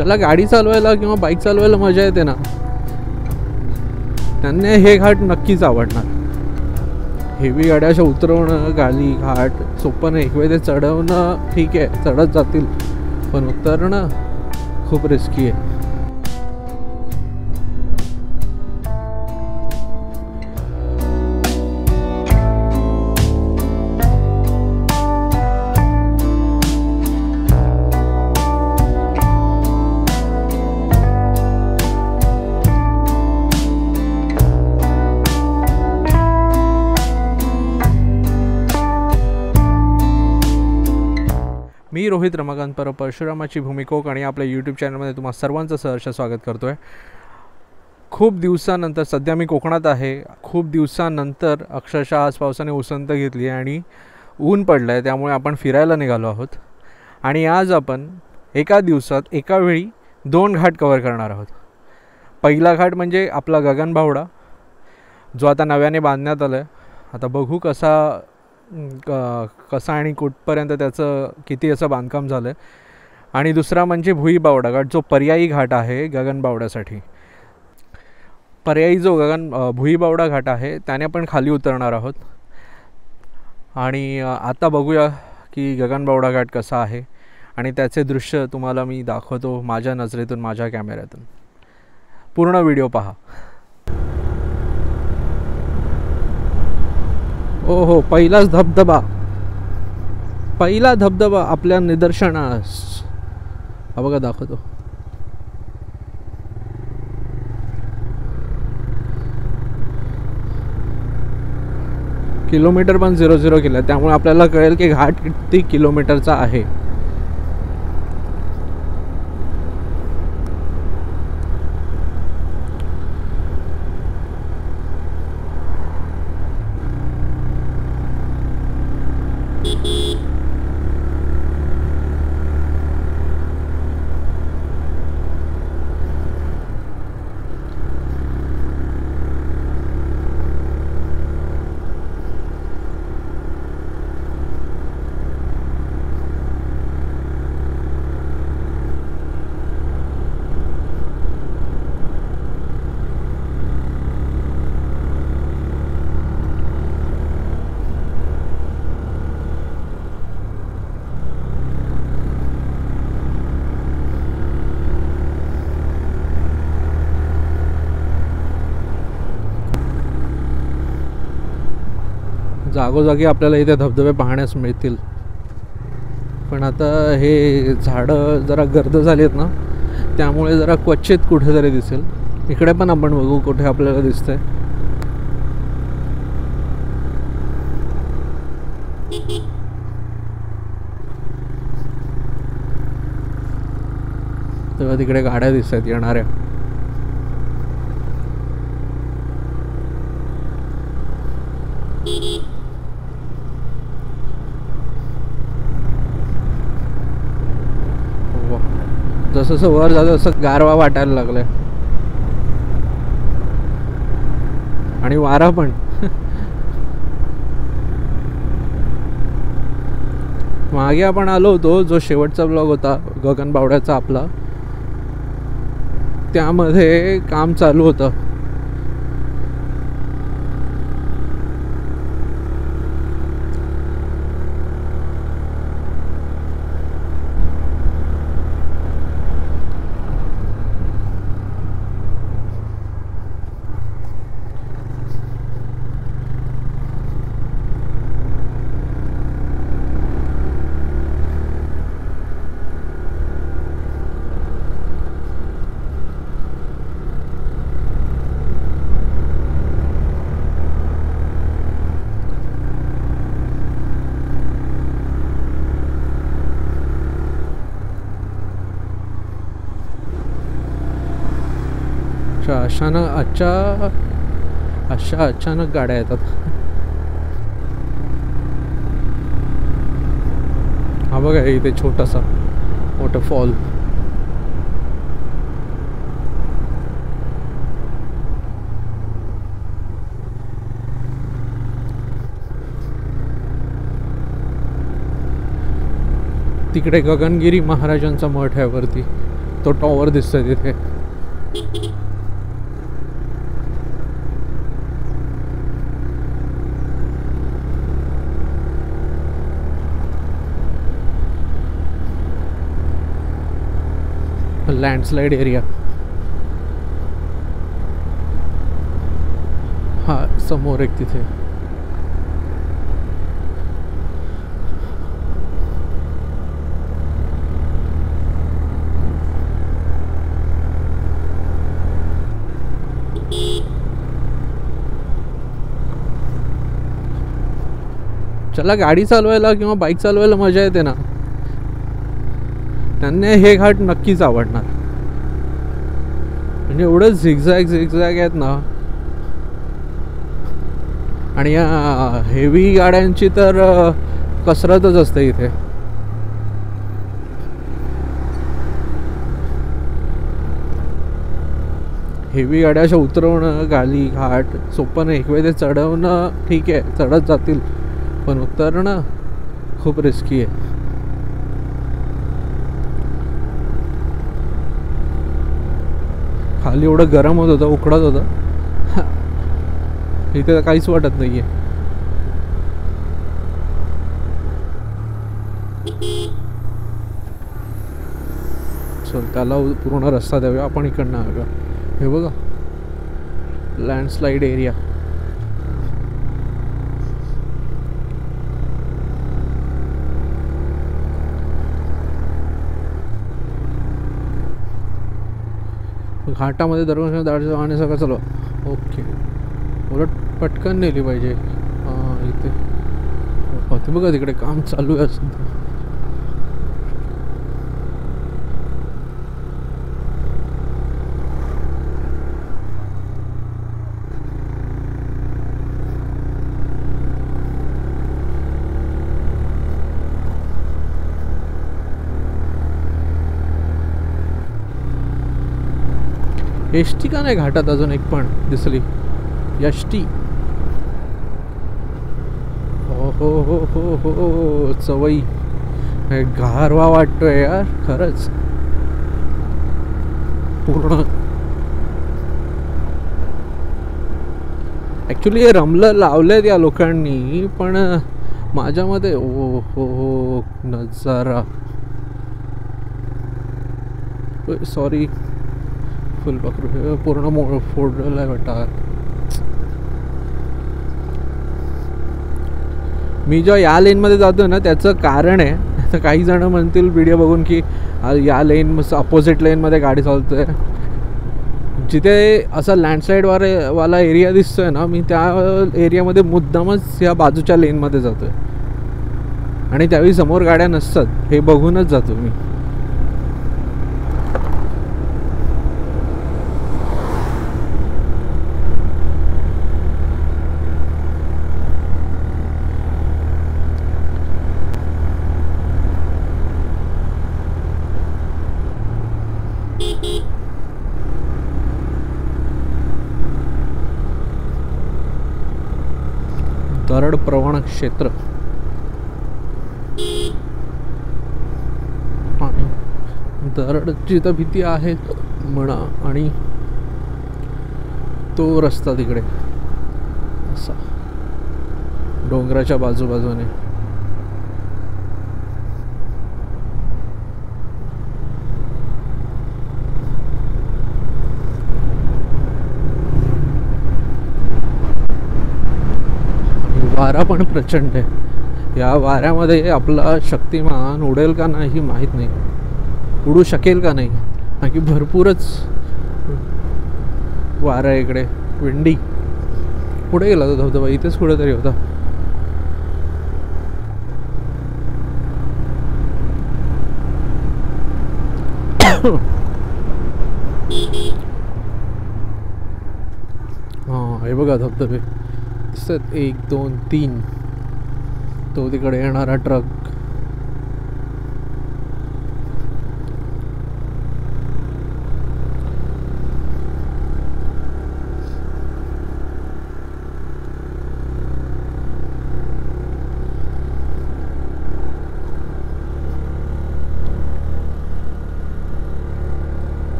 ज्याला गाडी चालवायला किंवा बाईक चालवायला मजा येते ना, त्यांना हे घाट नक्कीच आवडणार. हेवी गाड्या अशा उतरवणं गाली घाट सोपं नाही. एक वेळ ते चढवणं ठीक आहे, चढत जातील, पण उतरणं खूप रिस्की आहे. मी रोहित रमाकांत परब, परशुरामाची भूमी कोक आणि आपल्या यूट्यूब चॅनलमध्ये तुम्हा सर्वांचं सहर्ष स्वागत करतो आहे. खूप दिवसानंतर, सध्या मी कोकणात आहे, खूप दिवसानंतर अक्षरशः आज पावसाने उसंत घेतली आणि ऊन पडलं आहे, त्यामुळे आपण फिरायला निघालो आहोत. आणि आज आपण एका दिवसात एका वेळी 2 घाट कवर करणार आहोत. पहिला घाट म्हणजे आपला गगनबावडा, जो आता नव्याने बांधण्यात आला आहे. आता बघू कसा आणि कुठपर्यंत त्याचं किती असं बांधकाम झालं आहे. आणि दुसरा म्हणजे भुईबावडा घाट, जो पर्यायी घाट आहे गगनबावड्यासाठी. पर्यायी जो भुईबावडा घाट आहे त्याने आपण खाली उतरणार आहोत. आणि आता बघूया की गगनबावडा घाट कसा आहे आणि त्याचे दृश्य तुम्हाला मी दाखवतो माझ्या नजरेतून, माझ्या कॅमेऱ्यातून. पूर्ण व्हिडिओ पहा. हो, पहिलाच धबधबा, पहिला धबधबा आपल्या निदर्शनास. हा बघा, दाखवतो. किलोमीटर पण 00 केलं, त्यामुळे आपल्याला कळेल की घाट किती किलोमीटरचा आहे. जागोजागी आपल्याला इथे धबधबे पाहण्यास मिळतील, पण आता हे झाडं जरा गर्द झाली आहेत ना, त्यामुळे जरा क्वचित कुठेतरी दिसेल. इकडे पण आपण बघू कुठे आपल्याला दिसतंय. तेव्हा तिकडे गाड्या दिसत आहेत येणाऱ्या. जसं वर जातं तसं गारवा वाटायला लागलाय आणि वारा पण. मागे आपण आलो होतो, जो शेवटचा ब्लॉग होता गगनबावड्याचा आपला, त्यामध्ये काम चालू होतं. अचानक गाड्या येतात. हा बघा, इथे छोटासा वॉटरफॉल. तिकडे गगनगिरी महाराजांचा मठ आहे वरती. तो टॉवर दिसतोय तिथे. Landslide area. हा समोर एक तिथे. चला गाडी चालवायला किंवा बाईक चालवायला मजा येते ना, त्यांना हे घाट नक्कीच आवडणार. म्हणजे एवढं झिगझॅग आहेत ना. आणि या हेवी गाड्यांची तर कसरतच असते इथे. हेवी गाड्या अशा उतरवणं गाली घाट सोपं नाही. एक वेळ ते चढवणं ठीक आहे, चढत जातील, पण उतरणं खूप रिस्की आहे. खाली एवढं गरम होत होतं, उकडत होतं. इथे काहीच वाटत नाहीये. चल त्याला पूर्ण रस्ता द्यावा आपण. इकडनं आलो. हे बघा लँडस्लाईड एरिया. घाटामध्ये दरवाजा दाढ आणि सगळं चालू. ओके, उलट पटकन नेली पाहिजे. हां इथे ते बघा तिकडे काम चालू आहे सध्या. एस टी का नाही घाटात अजून एक पण दिसली. S T. हो हो हो हो हो सवयी. गारवा वाटतोय यार खरंच पूर्ण. ॲक्च्युली हे रमलं लावलेत या लोकांनी, पण माझ्या मते ओ हो नजारा. सॉरी फुलपाखरू पूर्ण फोडलेला आहे वाटतं. मी जेव्हा या लेनमध्ये जातो ना त्याचं कारण आहे. तर काही जण म्हणतील व्हिडिओ बघून की या लेन अपोजिट लेनमध्ये गाडी चालतोय. जिथे असा लँडस्लाईड वाला एरिया दिसतोय ना, मी त्या एरियामध्ये मुद्दामच या बाजूच्या लेनमध्ये जातोय. आणि त्यावेळी समोर गाड्या नसतात हे बघूनच जातो मी. दरड प्रवण क्षेत्र. दरडची तर भीती आहे म्हणा. आणि तो रस्ता तिकडे असा डोंगराच्या बाजूबाजूने. वारा पण प्रचंड आहे. या वाऱ्यामध्ये आपला शक्तिमान उडेल का नाही माहीत नाही. उडू शकेल का नाही, कारण की भरपूरच वारा आहे इकडे. विंडी. पुढे गेला तो धबधबा, इथेच कुठे तरी होता. हां हे बघा धबधबे दिसत 1 2 3. तो तिकडे येणारा ट्रक.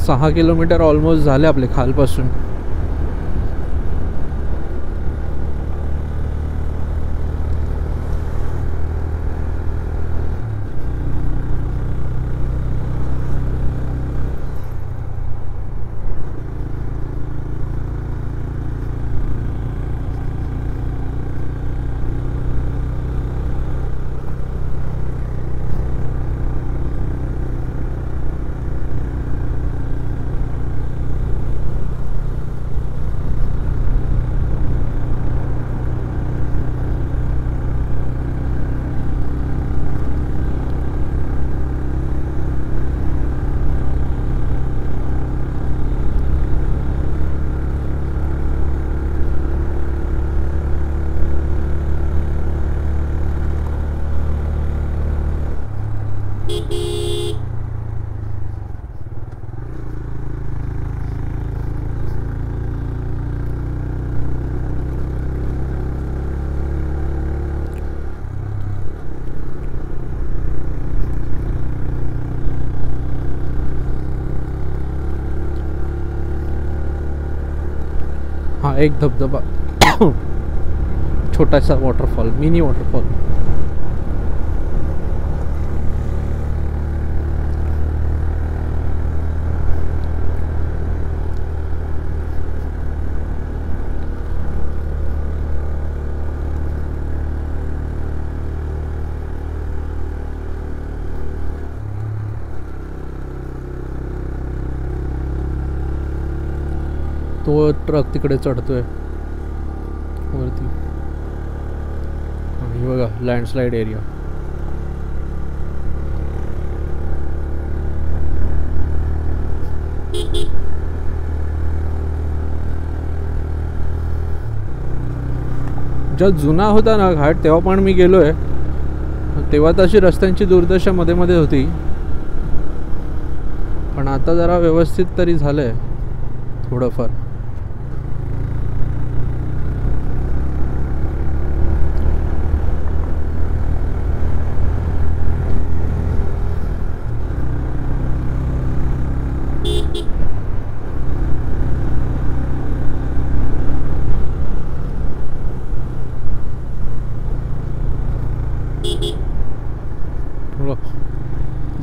6 किलोमीटर ऑलमोस्ट झाले आपले खालपासून. हा एक धबधबा, छोटासा वॉटरफॉल, मिनी वॉटरफॉल. तो ट्रक तिकडे चढतोय वरती. आणि बघा लँडस्लाईड एरिया. जेव्हा जुना होता ना घाट तेव्हा पण मी गेलोय. तेव्हा तशी रस्त्यांची दुर्दशा मध्ये मध्ये होती, पण आता जरा व्यवस्थित तरी झालंय थोडंफार.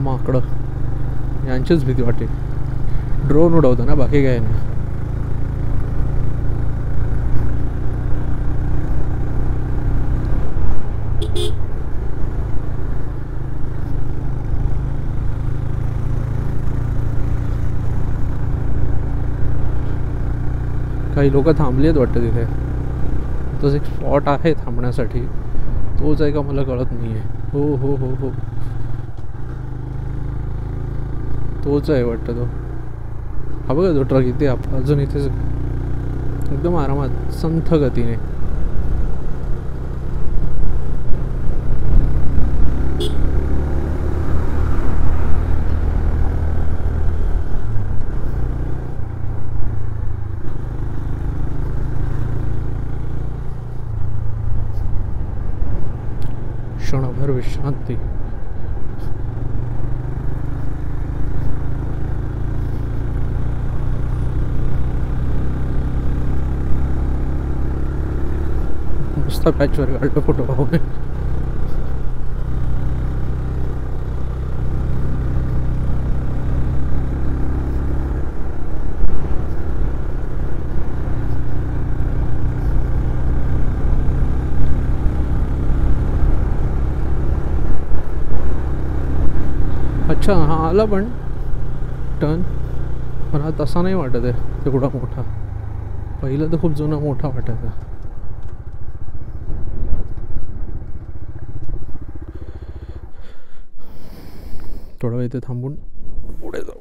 माकडं यांचीच भीती वाटते. ड्रोन उडवतं ना, बाकी काय नाही. काही लोक थांबली आहेत वाटतं तिथे. तसं एक स्पॉट आहे थांबण्यासाठी, तोच आहे का मला कळत नाही आहे. हो हो हो हो, तोच आहे वाटतं तो. हा बघा तो ट्रक इथे अजून इथेच एकदम आरामात संथ गतीने. क्षणभर विश्रांती. नुसता पॅचवर काढलं फोटो पाहून. अच्छा हा आला पण टर्न, पण हा तसा नाही वाटत आहे तेवढा मोठा. पहिलं तर खूप जुना मोठा वाटायचा. थोडा वेळ इथे थांबून पुढे जाऊ.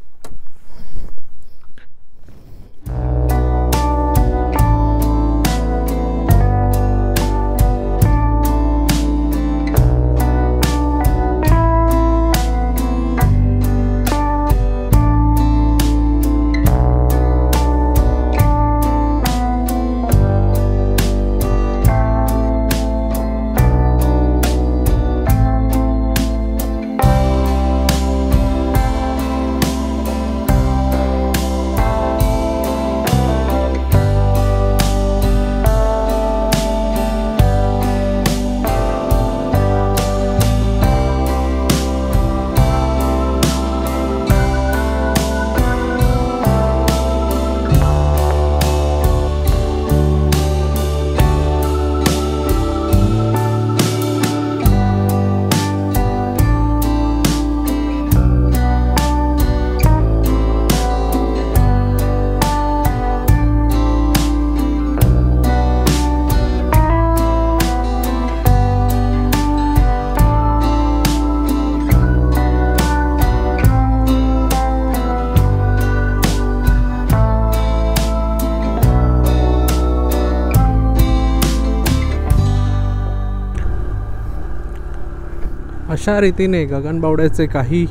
अशा रीतीने गगनबावड्याचे काही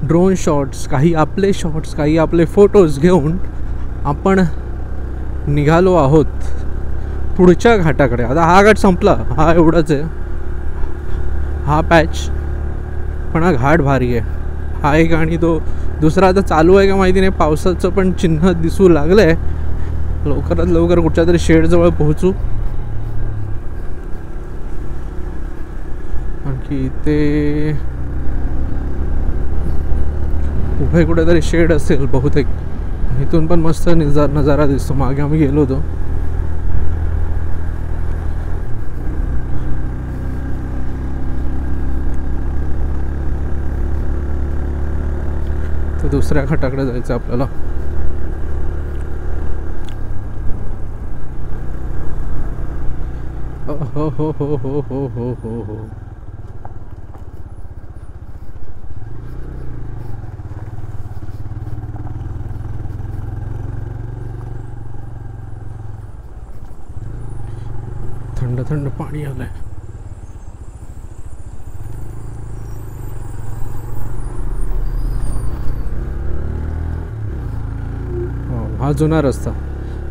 ड्रोन शॉट्स, काही आपले शॉट्स, काही आपले फोटोज घेऊन आपण निघालो आहोत पुढच्या घाटाकडे. आता हा घाट संपला, हा एवढाच आहे, हा पॅच, पण हा घाट भारी आहे. हा एक आणि तो दुसरा आता चालू आहे का माहिती नाही. पावसाचं पण चिन्ह दिसू लागलं आहे. लवकरात लवकर कुठच्या तरी शेडजवळ पोहोचू. आणखी इथे उभे कुठेतरी शेड असेल बहुतेक. इथून पण मस्त नजारा दिसतो. मागे आम्ही गेलो होतो. तर दुसऱ्या घाटाकडे जायचं आपल्याला. हो हो हो हो हो हो हो हो. थंड थंड पाणी आलंय. हा जुना रस्ता,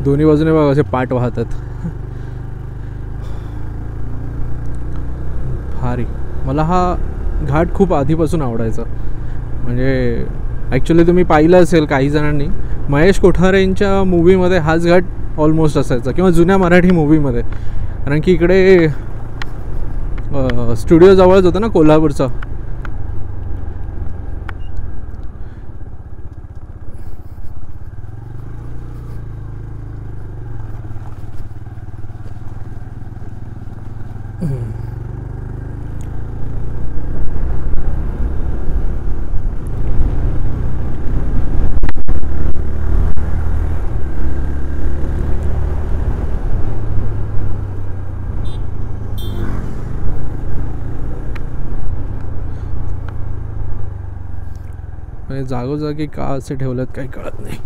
दोन्ही बाजूने बघा असे पाट वाहतात. भारी. मला हा घाट खूप आधीपासून आवडायचा. म्हणजे ॲक्च्युली तुम्ही पाहिलं असेल काही जणांनी, महेश कोठारेंच्या मूवीमध्ये हाच घाट ऑलमोस्ट असायचा, किंवा जुन्या मराठी मूवीमध्ये. कारण की इकडे स्टुडिओ जवळच होतं ना कोल्हापूरचा. जागोजागी का असे ठेवलेत काही कळत नाही.